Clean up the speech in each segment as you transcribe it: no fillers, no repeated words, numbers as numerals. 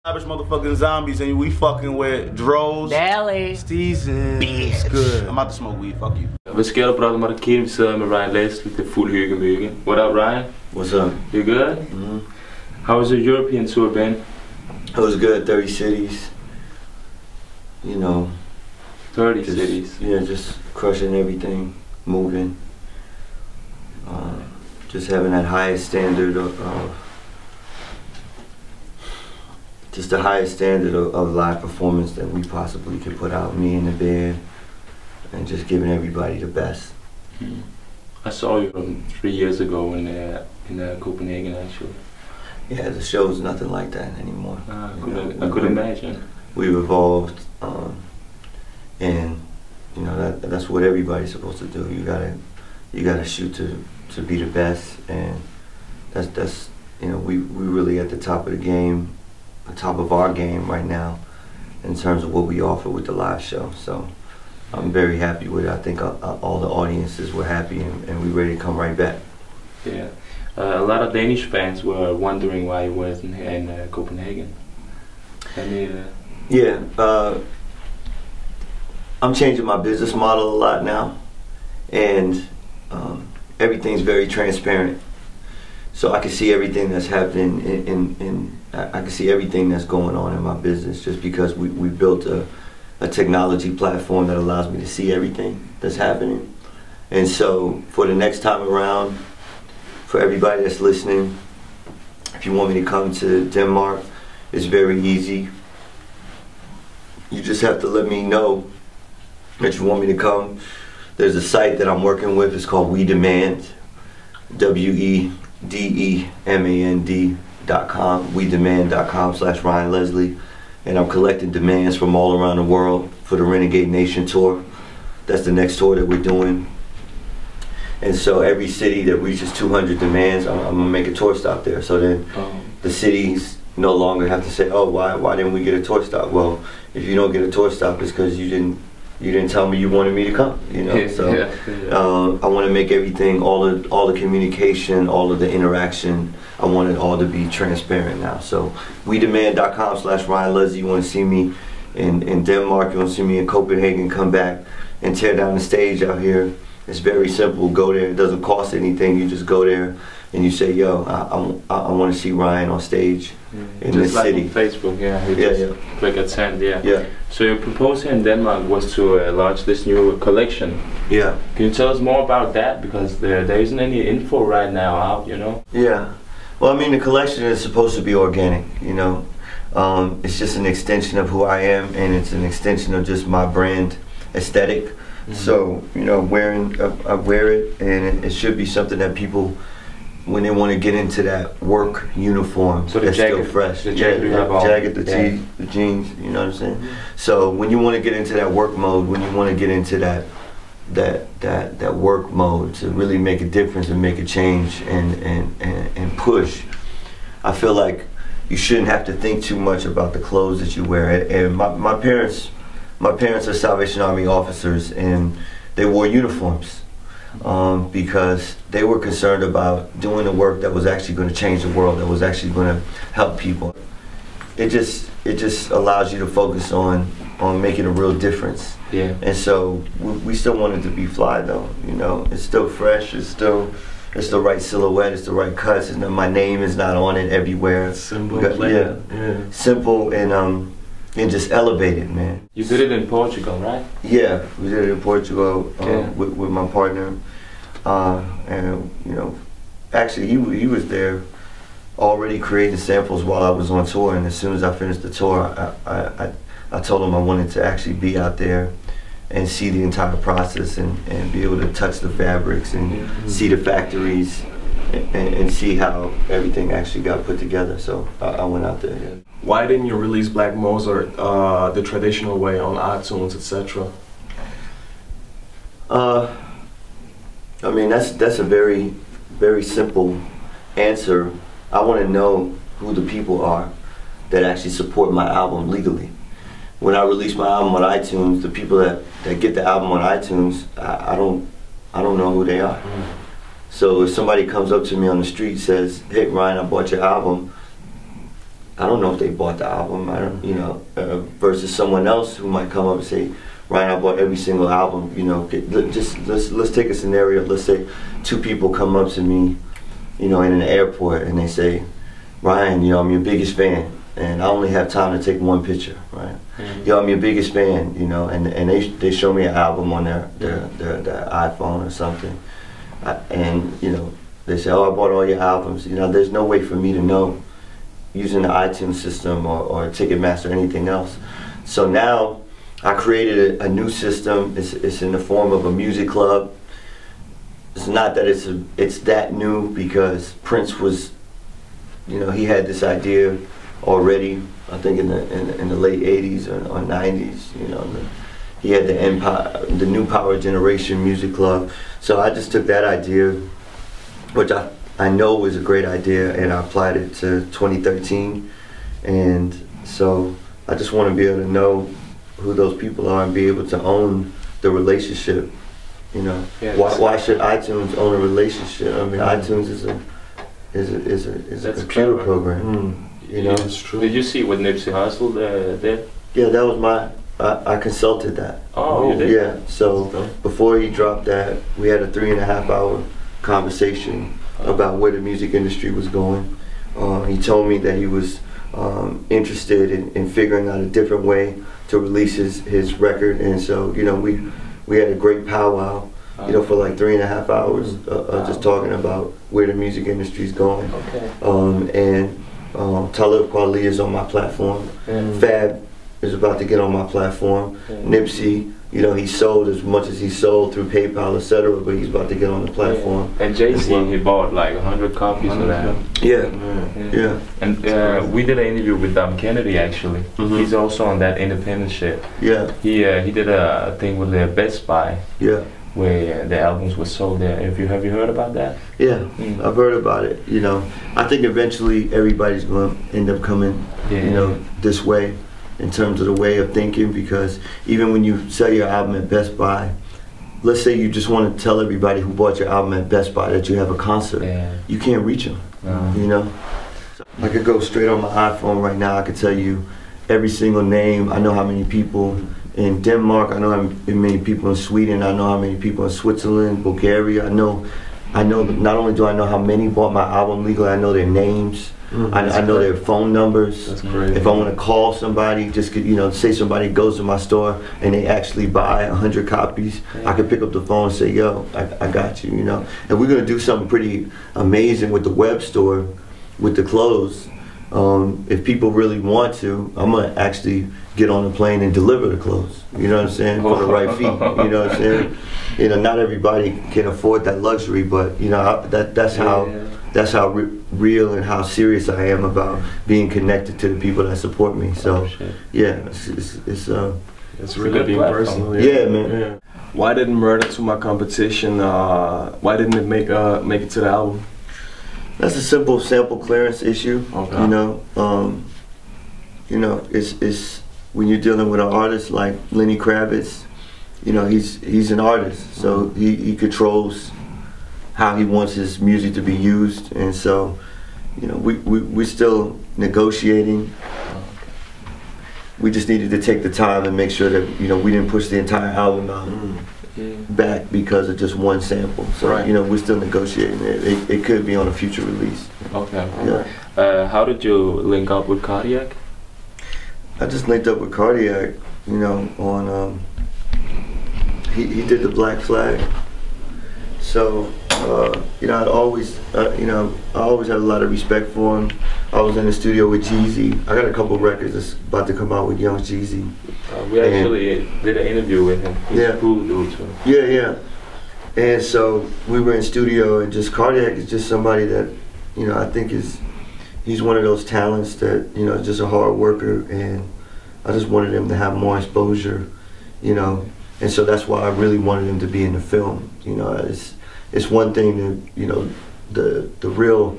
Savage motherfucking zombies, and we fucking with DrozDailySteezin. It's good. I'm about to smoke weed, fuck you. Hvad sker der, brother? Martin, vi sidder med Ryan Leslie. Det er fuld hygge. What up, Ryan? What's up? You good? Mm-hmm. How was your European tour been? It was good. 30 cities. You know. 30 cities? Yeah, just crushing everything, moving. Just having that highest standard of just the highest standard of live performance that we possibly could put out, me and the band, and just giving everybody the best. I saw you from 3 years ago in Copenhagen, actually. Yeah, the show's nothing like that anymore. I could imagine. We've evolved, and you know that's what everybody's supposed to do. You gotta shoot to be the best, and that's you know we really at the top of the game. The top of our game right now in terms of what we offer with the live show. So I'm very happy with it. I think all the audiences were happy, and we're ready to come right back. Yeah. A lot of Danish fans were wondering why you were in Copenhagen. Yeah, I'm changing my business model a lot now, and everything's very transparent. So I can see everything that's happening I can see everything that's going on in my business, just because we built a technology platform that allows me to see everything that's happening. And so for the next time around, for everybody that's listening, if you want me to come to Denmark, it's very easy. You just have to let me know that you want me to come. There's a site that I'm working with. It's called We Demand, WeDemand.com, WeDemand.com/Ryan Leslie, and I'm collecting demands from all around the world for the Renegade Nation tour. That's the next tour that we're doing. And so every city that reaches 200 demands, I'm gonna make a tour stop there. So then the cities no longer have to say, oh, why didn't we get a tour stop? Well, if you don't get a tour stop, it's because you didn't tell me you wanted me to come, you know. I want to make everything, all the communication, all of the interaction, I want it all to be transparent now. So WeDemand.com/Ryan Leslie. You want to see me in Denmark, you want to see me in Copenhagen, come back and tear down the stage out here. It's very simple. Go there. It doesn't cost anything. You just go there and you say, yo, I want to see Ryan on stage in this city. On Facebook, yeah. Click attend, yeah. So your proposal in Denmark was to launch this new collection. Yeah. Can you tell us more about that? Because there isn't any info right now out, you know? Yeah. Well, I mean, the collection is supposed to be organic, you know. It's just an extension of who I am, and it's an extension of just my brand aesthetic. So, you know, I wear it, and it should be something that people, when they want to get into that work uniform, so that's still fresh. The jacket, the tee, the jeans, you know what I'm saying? So when you want to get into that work mode, when you want to get into that work mode to really make a difference and make a change and push, I feel like you shouldn't have to think too much about the clothes that you wear. And my parents are Salvation Army officers, and they wore uniforms because they were concerned about doing the work that was actually going to change the world, that was actually going to help people. It just allows you to focus on making a real difference. Yeah. And so we still want it to be fly, though. You know, it's still fresh. It's the right silhouette. It's the right cuts. My name is not on it everywhere. Simple, simple and just elevated, man. You did it in Portugal, right? Yeah, we did it in Portugal with my partner, and you know, actually he was there already creating samples while I was on tour. And as soon as I finished the tour, I told him I wanted to actually be out there and see the entire process and be able to touch the fabrics and see the factories and see how everything actually got put together. So I went out there. Yeah. Why didn't you release Black Mozart the traditional way on iTunes, etc.? I mean, that's a very, very simple answer. I want to know who the people are that actually support my album legally. When I release my album on iTunes, the people that get the album on iTunes, I don't know who they are. So if somebody comes up to me on the street and says, hey Ryan, I bought your album, I don't know if they bought the album. I don't, you know, versus someone else who might come up and say, Ryan, I bought every single album. You know, let's take a scenario. Let's say 2 people come up to me, you know, in an airport, and they say, Ryan, you know, I'm your biggest fan, and I only have time to take 1 picture, right? Yo, I'm your biggest fan, you know, and they show me an album on their iPhone or something, and you know, they say, oh, I bought all your albums. You know, there's no way for me to know using the iTunes system or Ticketmaster or anything else. So now I created a new system. It's in the form of a music club. It's not that it's that new, because Prince was, you know, he had this idea already, I think in the late 80s or 90s, you know. He had the New Power Generation Music Club. So I just took that idea, which I know was a great idea, and I applied it to 2013. And so I just want to be able to know who those people are and be able to own the relationship. You know, yeah, why should iTunes own a relationship? I mean, iTunes is a computer program. You know, it's true. Did you see what Nipsey Hussle did? Yeah, that was I consulted that. Oh, you did? Yeah. So before he dropped that, we had a 3.5-hour conversation about where the music industry was going. He told me that he was interested in figuring out a different way to release his record, and so, you know, we had a great powwow, you know, for like 3.5 hours just talking about where the music industry is going. Okay. Talib Kweli is on my platform. Fab is about to get on my platform. Nipsey, you know, he sold as much as he sold through PayPal, etc., but he's about to get on the platform. And Jay-Z, he bought like 100 copies of that. Yeah. And we did an interview with Dom Kennedy, actually. He's also on that independent shit. Yeah. He did a thing with the Best Buy. Yeah. Where the albums were sold there. Have you heard about that? Yeah, I've heard about it. You know, I think eventually everybody's going to end up coming, you know, this way in terms of the way of thinking, because even when you sell your album at Best Buy, let's say you just want to tell everybody who bought your album at Best Buy that you have a concert. You can't reach them, you know? So I could go straight on my iPhone right now. I could tell you every single name. I know how many people in Denmark, I know how many people in Sweden, I know how many people in Switzerland, Bulgaria. I know, not only do I know how many bought my album legally, I know their names. I know their phone numbers. That's great. If I want to call somebody, just, you know, say somebody goes to my store and they actually buy 100 copies, I can pick up the phone and say, yo, I got you, you know. And we're going to do something pretty amazing with the web store, with the clothes. If people really want to, I'm going to actually get on a plane and deliver the clothes, you know what I'm saying, for the right fee, you know what I'm saying? You know, not everybody can afford that luxury, but, you know, that's how real and how serious I am about being connected to the people that support me. So, yeah, it's really being personal. Yeah, man. Yeah. Why didn't Murder to My Competition, why didn't it make it to the album? That's a simple sample clearance issue. Okay. You know, it's when you're dealing with an artist like Lenny Kravitz, you know, he's an artist, so he controls how he wants his music to be used, and so, you know, we're still negotiating. We just needed to take the time and make sure that, you know, we didn't push the entire album out back because of just one sample. So, you know, we're still negotiating it. It could be on a future release. Okay. Yeah. How did you link up with Cardiak? I just linked up with Cardiak, you know, on, he did the Black Flag. So, you know, I always had a lot of respect for him. I was in the studio with Jeezy. I got a couple records that's about to come out with Young Jeezy. We actually did an interview with him. He's a cool dude too. Yeah. And so we were in studio, and just Cardiak is just somebody that, you know, I think he's one of those talents that, you know, is just a hard worker, and I just wanted him to have more exposure, you know, and so that's why I really wanted him to be in the film. You know, it's one thing that, you know, the real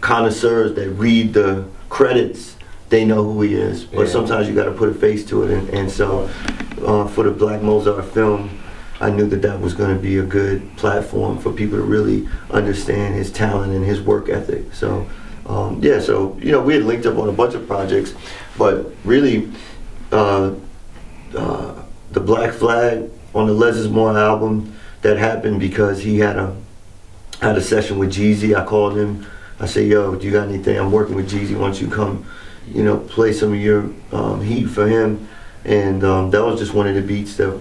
connoisseurs that read the credits, they know who he is, but sometimes you got to put a face to it, and so for the Black Mozart film, I knew that was going to be a good platform for people to really understand his talent and his work ethic. So yeah, so you know, we had linked up on a bunch of projects, but really, the Black Flag on the Less Is More album, that happened because he had a session with Jeezy. I called him. I said, "Yo, do you got anything? I'm working with Jeezy. Why don't you come, you know, play some of your heat for him?" And that was just one of the beats that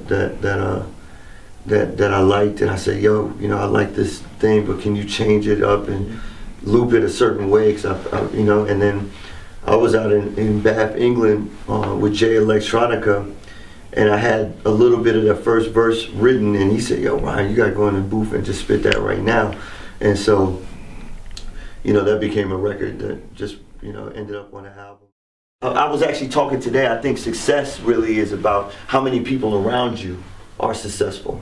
I liked. And I said, "Yo, you know, I like this thing, but can you change it up and loop it a certain way?" Cause you know. And then I was out in Bath, England, with Jay Electronica. And I had a little bit of that first verse written, and he said, "Yo, Ryan, you gotta go in the booth and just spit that right now." And so, you know, that became a record that just, you know, ended up on the album. I was actually talking today, I think success really is about how many people around you are successful.